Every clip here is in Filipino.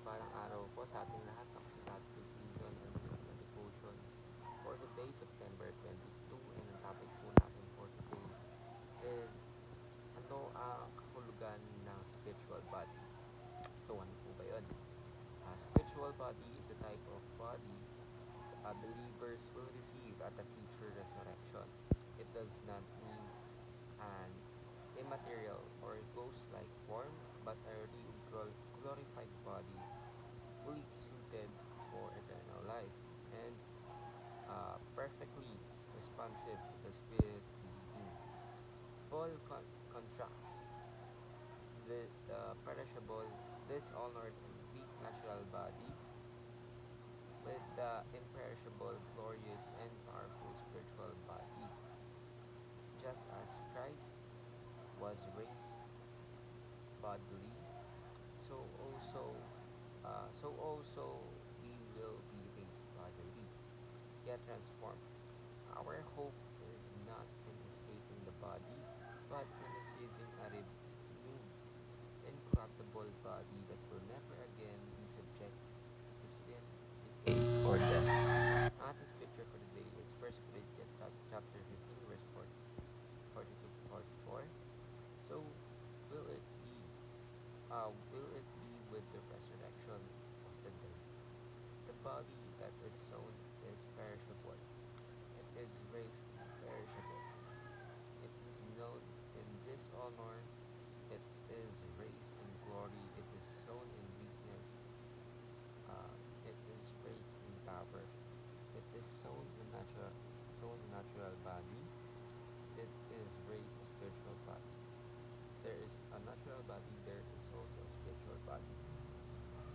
Mapagpalang araw po sa ating lahat. Ako si Patrick Dizon and this is my devotion for today, September 22. And ang topic po natin for today is ano ang kahulugan ng spiritual body. So ano po ba yun? Spiritual body is a type of body believers will receive at a future resurrection. It does not mean an immaterial or ghost-like form, but a real glorified body fully suited for eternal life and perfectly responsive to the Spirit's leading. Paul contrasts the perishable, dishonored, and weak natural body with the imperishable, glorious, and powerful spiritual body. Just as Christ was raised bodily, so also we will be raised bodily, yet transformed. Our hope is not in escaping the body, but in receiving a renewed, incorruptible body that will never again be subject to sin, decay, or death. Ang ating scripture for today is 1 Corinthians chapter 15, verse 42 to 44. So, will it be with the resurrection of the dead? The body that is sown is perishable. It is raised perishable. It is known in dishonor. It is raised in glory. It is sown in weakness. It is raised in power. It is sown a natural body. It is raised a spiritual body. There is a natural body. There is also a spiritual body.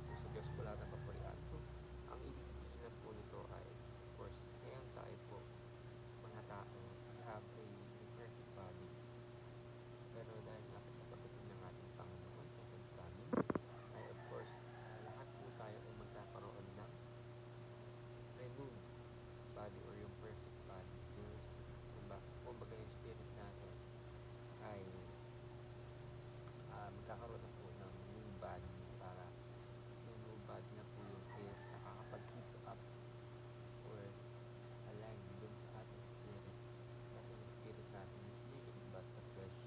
So sa Diyos po lahat ng papurian. So, ang ibig sabihin na po nito ay, of course, ngayon tayo po, mga tao, we have a imperfect body. Pero dahil nga po sa pagdating ng ating Panginoon sa pagkamin, ay of course, lahat po tayo ay magkakaroon ng renewed body or yung perfect body. Kumbaga yung spirit natin ay magkakaroon na po ng new body para yung new body na po yung is nakakapag-keep up or align dun sa ating spirit. Kasi yung spirit natin is living but the flesh,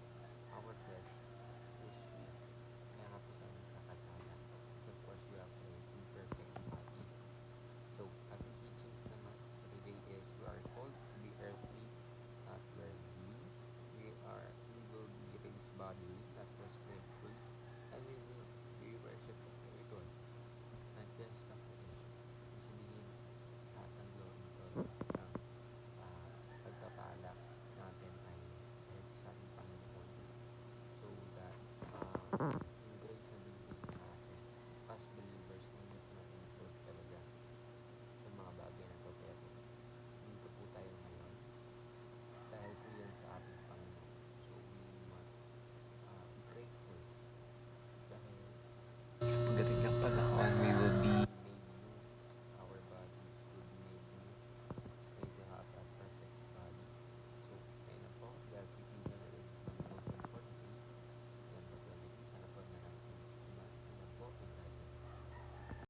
our flesh is weak. Kaya nga po tayo nagkakasala. Kasi of course we have a imperfect body. So, ating teachings naman for today is we are called to be earthly, not worldly. We will be raised bodily, not just spiritually, and we will be worship of our God, not just of flesh. Ibig sabihin, lahat ng glory ito, lahat ng pagpapala natin ay dahil sa ating Panginoon, so that